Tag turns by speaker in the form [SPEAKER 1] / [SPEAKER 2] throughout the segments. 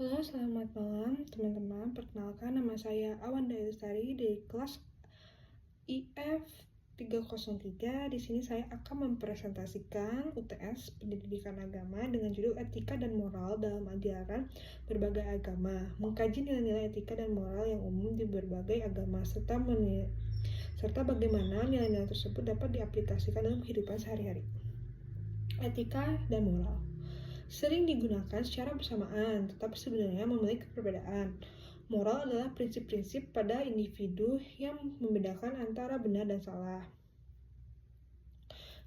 [SPEAKER 1] Halo, selamat malam teman-teman. Perkenalkan, nama saya Awanda Lestari dari kelas IF 303. Di sini saya akan mempresentasikan UTS Pendidikan Agama dengan judul Etika dan Moral dalam Ajaran Berbagai Agama, mengkaji nilai-nilai etika dan moral yang umum di berbagai agama serta bagaimana nilai-nilai tersebut dapat diaplikasikan dalam kehidupan sehari-hari. Etika dan moral sering digunakan secara bersamaan, tetapi sebenarnya memiliki perbedaan. Moral adalah prinsip-prinsip pada individu yang membedakan antara benar dan salah.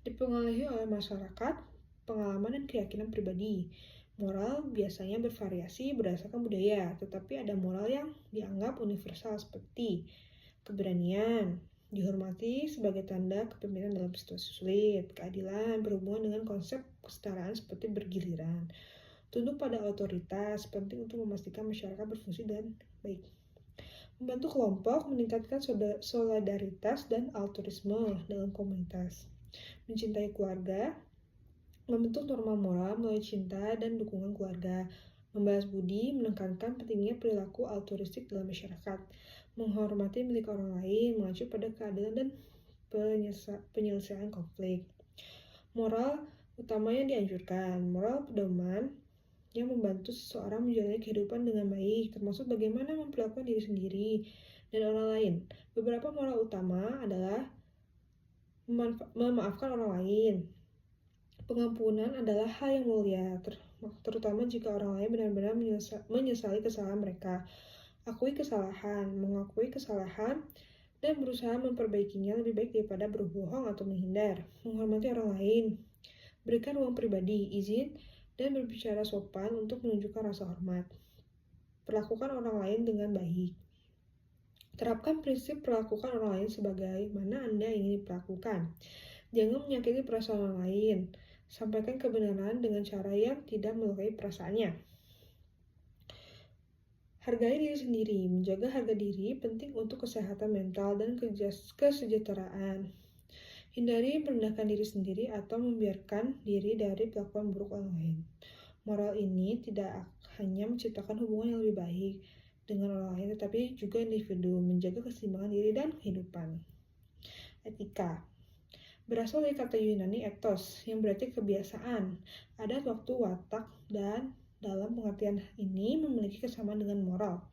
[SPEAKER 1] Dipengaruhi oleh masyarakat, pengalaman, dan keyakinan pribadi. Moral biasanya bervariasi berdasarkan budaya, tetapi ada moral yang dianggap universal seperti keberanian, dihormati sebagai tanda kepemimpinan dalam situasi sulit. Keadilan berhubungan dengan konsep kesetaraan seperti bergiliran. Tunduk pada otoritas penting untuk memastikan masyarakat berfungsi dan baik. Membantu kelompok, meningkatkan solidaritas dan altruisme dalam komunitas. Mencintai keluarga, membentuk norma moral melalui cinta dan dukungan keluarga. Membalas budi, menekankan pentingnya perilaku altruistik dalam masyarakat. Menghormati milik orang lain, mengacu pada keadilan dan penyelesaian konflik. Moral utama yang dianjurkan, moral pedoman yang membantu seseorang menjalani kehidupan dengan baik, termasuk bagaimana memperlakukan diri sendiri dan orang lain. Beberapa moral utama adalah memaafkan orang lain. Pengampunan adalah hal yang mulia, terutama jika orang lain benar-benar menyesali kesalahan mereka. Akui kesalahan, mengakui kesalahan, dan berusaha memperbaikinya lebih baik daripada berbohong atau menghindar. Menghormati orang lain, berikan ruang pribadi, izin, dan berbicara sopan untuk menunjukkan rasa hormat. Perlakukan orang lain dengan baik. Terapkan prinsip perlakukan orang lain sebagaimana Anda ingin diperlakukan. Jangan menyakiti perasaan orang lain. Sampaikan kebenaran dengan cara yang tidak melukai perasaannya. Hargai diri sendiri. Menjaga harga diri penting untuk kesehatan mental dan kesejahteraan. Hindari merendahkan diri sendiri atau membiarkan diri dari perlakuan buruk orang lain. Moral ini tidak hanya menciptakan hubungan yang lebih baik dengan orang lain, tetapi juga individu, menjaga keseimbangan diri dan kehidupan. Etika berasal dari kata Yunani ethos, yang berarti kebiasaan, adat, waktu, watak, dan dalam pengertian ini memiliki kesamaan dengan moral.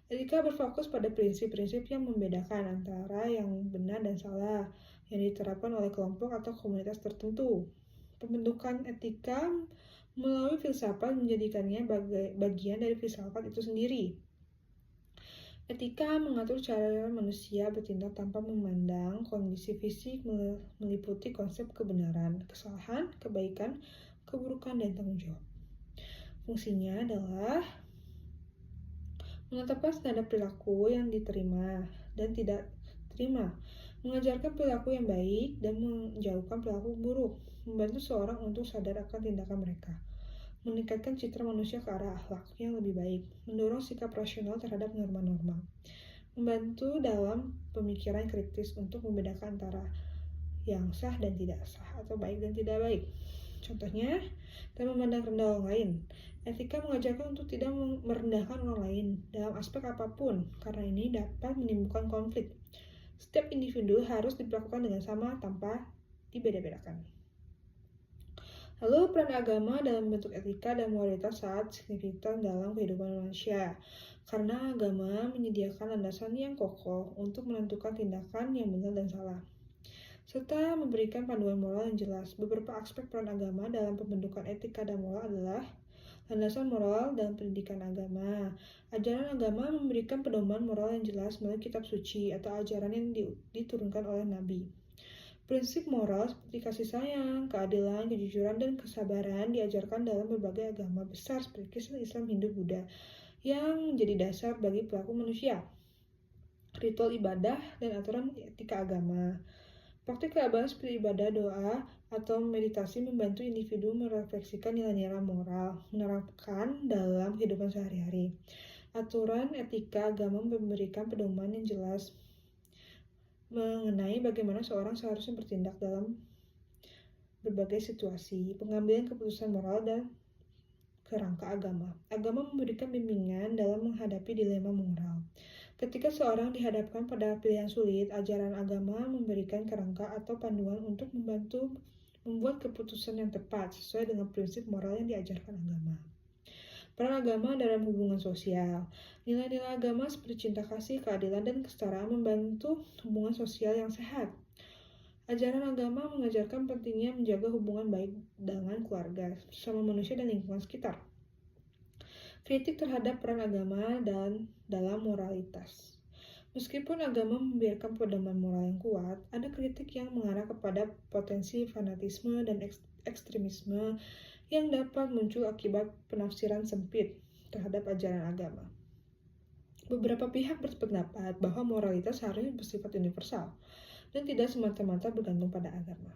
[SPEAKER 1] Etika berfokus pada prinsip-prinsip yang membedakan antara yang benar dan salah, yang diterapkan oleh kelompok atau komunitas tertentu. Pembentukan etika melalui filsafat menjadikannya bagian dari filsafat itu sendiri. Etika mengatur cara manusia bertindak tanpa memandang kondisi fisik, meliputi konsep kebenaran, kesalahan, kebaikan, keburukan, dan tanggung jawab. Fungsinya adalah menetapkan standar perilaku yang diterima dan tidak terima, mengajarkan perilaku yang baik dan menjauhkan perilaku buruk, membantu seorang untuk sadar akan tindakan mereka, meningkatkan citra manusia ke arah akhlak yang lebih baik, mendorong sikap rasional terhadap norma-norma, membantu dalam pemikiran kritis untuk membedakan antara yang sah dan tidak sah atau baik dan tidak baik. Contohnya, tak memandang rendah orang lain. Etika mengajarkan untuk tidak merendahkan orang lain dalam aspek apapun, karena ini dapat menimbulkan konflik. Setiap individu harus diperlakukan dengan sama tanpa dibeda-bedakan. Lalu peran agama dalam bentuk etika dan moralitas sangat signifikan dalam kehidupan manusia, karena agama menyediakan landasan yang kokoh untuk menentukan tindakan yang benar dan salah, serta memberikan panduan moral yang jelas. Beberapa aspek peran agama dalam pembentukan etika dan moral adalah landasan moral dalam pendidikan agama. Ajaran agama memberikan pedoman moral yang jelas melalui kitab suci atau ajaran yang diturunkan oleh Nabi. Prinsip moral seperti kasih sayang, keadilan, kejujuran, dan kesabaran diajarkan dalam berbagai agama besar seperti Kristen, Islam, Hindu, Buddha, yang menjadi dasar bagi perilaku manusia. Ritual ibadah dan aturan etika agama. Praktik keagamaan seperti ibadah, doa, atau meditasi membantu individu merefleksikan nilai-nilai moral, menerapkan dalam kehidupan sehari-hari. Aturan etika agama memberikan pedoman yang jelas mengenai bagaimana seorang seharusnya bertindak dalam berbagai situasi, pengambilan keputusan moral dan kerangka agama. Agama memberikan bimbingan dalam menghadapi dilema moral. Ketika seorang dihadapkan pada pilihan sulit, ajaran agama memberikan kerangka atau panduan untuk membantu membuat keputusan yang tepat sesuai dengan prinsip moral yang diajarkan agama. Peran agama dalam hubungan sosial. Nilai-nilai agama seperti cinta kasih, keadilan, dan kesetaraan membantu hubungan sosial yang sehat. Ajaran agama mengajarkan pentingnya menjaga hubungan baik dengan keluarga, sesama manusia, dan lingkungan sekitar. Kritik terhadap peran agama dan dalam moralitas. Meskipun agama membiarkan pedoman moral yang kuat, ada kritik yang mengarah kepada potensi fanatisme dan ekstremisme yang dapat muncul akibat penafsiran sempit terhadap ajaran agama. Beberapa pihak berpendapat bahwa moralitas harus bersifat universal dan tidak semata-mata bergantung pada agama.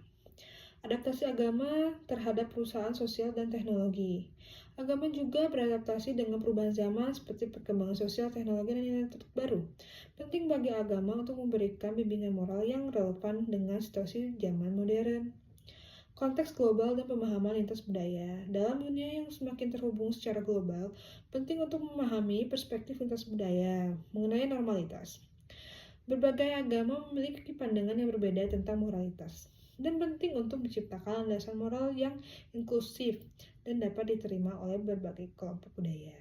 [SPEAKER 1] Adaptasi agama terhadap perusahaan sosial dan teknologi. Agama juga beradaptasi dengan perubahan zaman seperti perkembangan sosial, teknologi, dan nilai terbaru. Penting bagi agama untuk memberikan bimbingan moral yang relevan dengan situasi zaman modern. Konteks global dan pemahaman lintas budaya. Dalam dunia yang semakin terhubung secara global, penting untuk memahami perspektif lintas budaya mengenai normalitas. Berbagai agama memiliki pandangan yang berbeda tentang moralitas, dan penting untuk menciptakan landasan moral yang inklusif dan dapat diterima oleh berbagai kelompok budaya.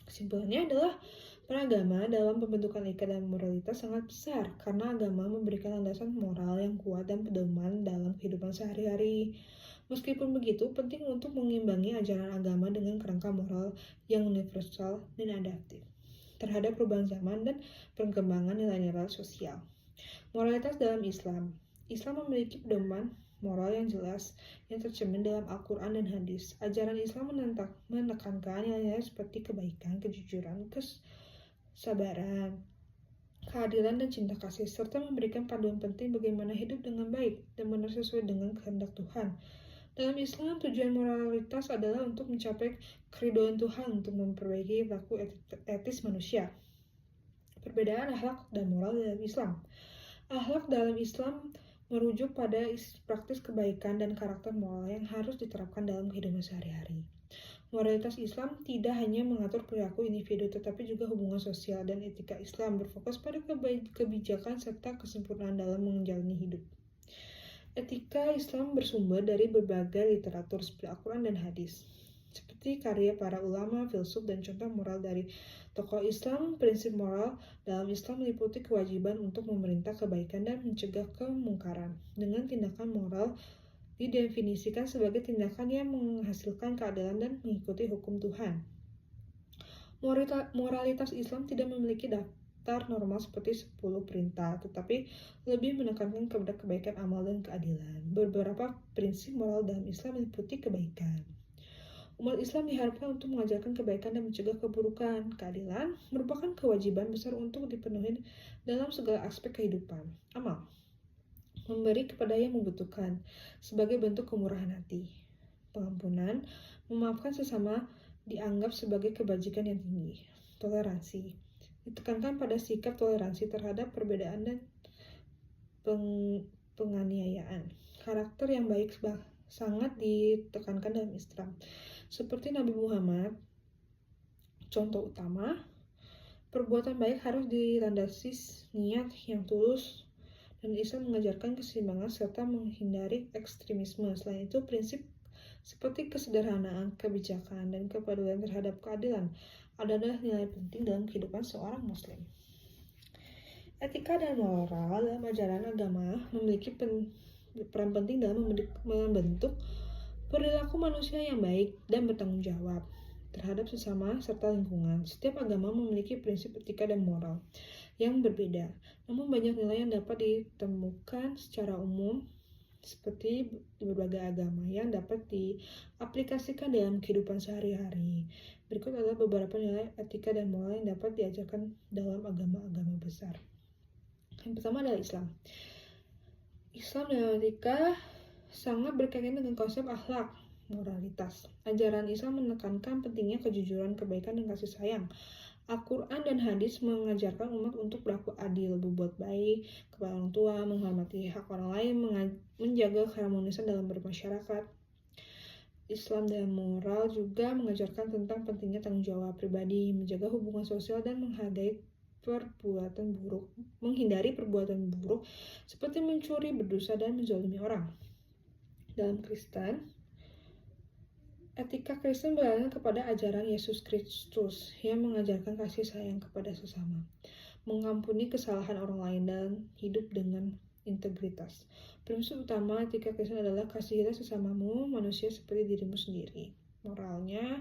[SPEAKER 1] Kesimpulannya adalah peran agama dalam pembentukan etika dan moralitas sangat besar karena agama memberikan landasan moral yang kuat dan pedoman dalam kehidupan sehari-hari. Meskipun begitu, penting untuk mengimbangi ajaran agama dengan kerangka moral yang universal dan adaptif terhadap perubahan zaman dan perkembangan nilai-nilai sosial. Moralitas dalam Islam. Islam memiliki pedoman moral yang jelas yang tercermin dalam Al-Quran dan hadis. Ajaran Islam menekankan nilai-nilai seperti kebaikan, kejujuran, kesabaran, keadilan, dan cinta kasih, serta memberikan panduan penting bagaimana hidup dengan baik dan benar sesuai dengan kehendak Tuhan. Dalam Islam, tujuan moralitas adalah untuk mencapai keridhaan Tuhan untuk memperbaiki perilaku etis manusia. Perbedaan akhlak dan moral dalam Islam. Akhlak dalam Islam merujuk pada praktis kebaikan dan karakter moral yang harus diterapkan dalam kehidupan sehari-hari. Moralitas Islam tidak hanya mengatur perilaku individu, tetapi juga hubungan sosial, dan etika Islam berfokus pada kebijakan serta kesempurnaan dalam menjalani hidup. Etika Islam bersumber dari berbagai literatur seperti Al-Quran dan hadis, seperti karya para ulama, filsuf, dan contoh moral dari tokoh Islam. Prinsip moral dalam Islam meliputi kewajiban untuk memerintah kebaikan dan mencegah kemungkaran. Dengan tindakan moral didefinisikan sebagai tindakan yang menghasilkan keadilan dan mengikuti hukum Tuhan. Moralitas Islam tidak memiliki daftar normal seperti 10 perintah, tetapi lebih menekankan kepada kebaikan amal dan keadilan. Beberapa prinsip moral dalam Islam meliputi kebaikan. Umat Islam diharapkan untuk mengajarkan kebaikan dan mencegah keburukan. Keadilan merupakan kewajiban besar untuk dipenuhi dalam segala aspek kehidupan. Amal, memberi kepada yang membutuhkan sebagai bentuk kemurahan hati. Pengampunan, memaafkan sesama dianggap sebagai kebajikan yang tinggi. Toleransi, ditekankan pada sikap toleransi terhadap perbedaan dan penganiayaan. Karakter yang baik sangat ditekankan dalam Islam. Seperti Nabi Muhammad, contoh utama, perbuatan baik harus dilandasi niat yang tulus, dan Islam mengajarkan keseimbangan serta menghindari ekstremisme. Selain itu, prinsip seperti kesederhanaan, kebijakan, dan kepedulian terhadap keadilan adalah nilai penting dalam kehidupan seorang muslim. Etika dan moral dalam ajaran agama memiliki peran penting dalam membentuk perilaku manusia yang baik dan bertanggung jawab terhadap sesama serta lingkungan. Setiap agama memiliki prinsip etika dan moral yang berbeda, namun banyak nilai yang dapat ditemukan secara umum seperti di berbagai agama yang dapat diaplikasikan dalam kehidupan sehari-hari. Berikut adalah beberapa nilai etika dan moral yang dapat diajarkan dalam agama-agama besar. Yang pertama adalah Islam. Islam dan etika sangat berkaitan dengan konsep akhlak, moralitas. Ajaran Islam menekankan pentingnya kejujuran, kebaikan, dan kasih sayang. Al-Quran dan hadis mengajarkan umat untuk berlaku adil, berbuat baik kepada orang tua, menghormati hak orang lain, menjaga keharmonisan dalam bermasyarakat. Islam dan moral juga mengajarkan tentang pentingnya tanggung jawab pribadi, menjaga hubungan sosial, dan menghindari perbuatan buruk seperti mencuri, berdosa, dan menzalimi orang. Dalam Kristen, etika Kristen berlandaskan kepada ajaran Yesus Kristus yang mengajarkan kasih sayang kepada sesama, mengampuni kesalahan orang lain, dan hidup dengan integritas. Prinsip utama etika Kristen adalah kasihilah sesamamu manusia seperti dirimu sendiri. Moralnya,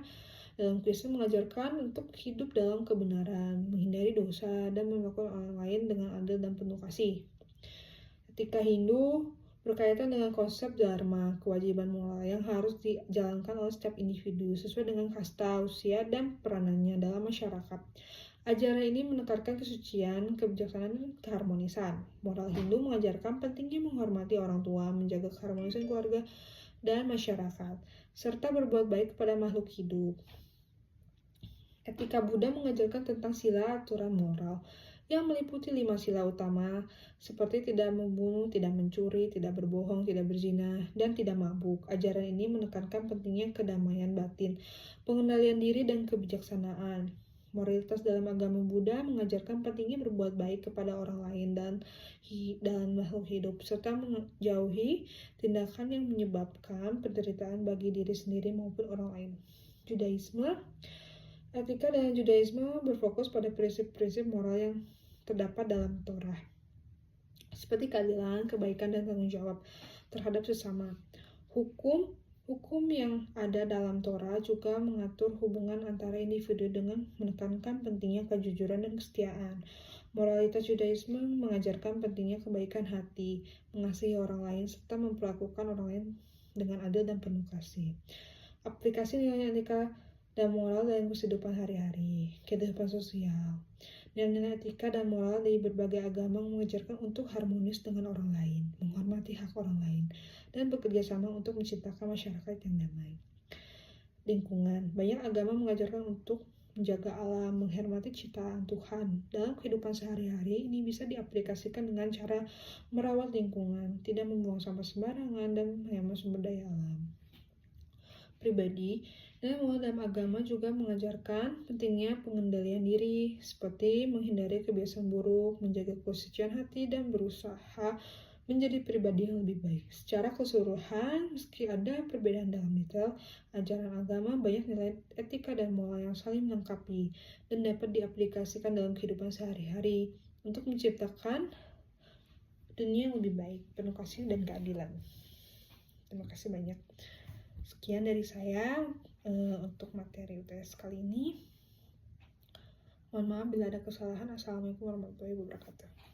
[SPEAKER 1] dalam Kristen mengajarkan untuk hidup dalam kebenaran, menghindari dosa, dan memperlakukan orang lain dengan adil dan penuh kasih. Etika Hindu berkaitan dengan konsep dharma, kewajiban moral yang harus dijalankan oleh setiap individu sesuai dengan kasta, usia, dan peranannya dalam masyarakat. Ajaran ini menekankan kesucian, kebijaksanaan, dan keharmonisan. Moral Hindu mengajarkan pentingnya menghormati orang tua, menjaga keharmonisan keluarga dan masyarakat, serta berbuat baik kepada makhluk hidup. Etika Buddha mengajarkan tentang sila aturan moral yang meliputi 5 sila utama seperti tidak membunuh, tidak mencuri, tidak berbohong, tidak berzina, dan tidak mabuk. Ajaran ini menekankan pentingnya kedamaian batin, pengendalian diri, dan kebijaksanaan. Moralitas dalam agama Buddha mengajarkan pentingnya berbuat baik kepada orang lain dan makhluk hidup, serta menjauhi tindakan yang menyebabkan penderitaan bagi diri sendiri maupun orang lain. Etika dalam Judaisme berfokus pada prinsip-prinsip moral yang terdapat dalam Torah, seperti keadilan, kebaikan, dan tanggung jawab terhadap sesama. Hukum yang ada dalam Torah juga mengatur hubungan antara individu dengan menekankan pentingnya kejujuran dan kesetiaan. Moralitas Judaisme mengajarkan pentingnya kebaikan hati, mengasihi orang lain, serta memperlakukan orang lain dengan adil dan penuh kasih. Aplikasi nilai etika dan moral dalam kehidupan hari-hari, kehidupan sosial. Nilai-nilai etika dan moral di berbagai agama mengajarkan untuk harmonis dengan orang lain, menghormati hak orang lain, dan bekerja sama untuk menciptakan masyarakat yang damai. Lingkungan. Banyak agama mengajarkan untuk menjaga alam, menghormati ciptaan Tuhan. Dalam kehidupan sehari-hari, ini bisa diaplikasikan dengan cara merawat lingkungan, tidak membuang sampah sembarangan, dan menghemat sumber daya alam. Pribadi, dalam agama juga mengajarkan pentingnya pengendalian diri, seperti menghindari kebiasaan buruk, menjaga kesucian hati, dan berusaha menjadi pribadi yang lebih baik. Secara keseluruhan, meski ada perbedaan dalam detail, ajaran agama banyak nilai etika dan moral yang saling melengkapi dan dapat diaplikasikan dalam kehidupan sehari-hari untuk menciptakan dunia yang lebih baik, penuh kasih dan keadilan. Terima kasih banyak. Sekian dari saya untuk materi UTS kali ini. Mohon maaf bila ada kesalahan. Assalamualaikum warahmatullahi wabarakatuh.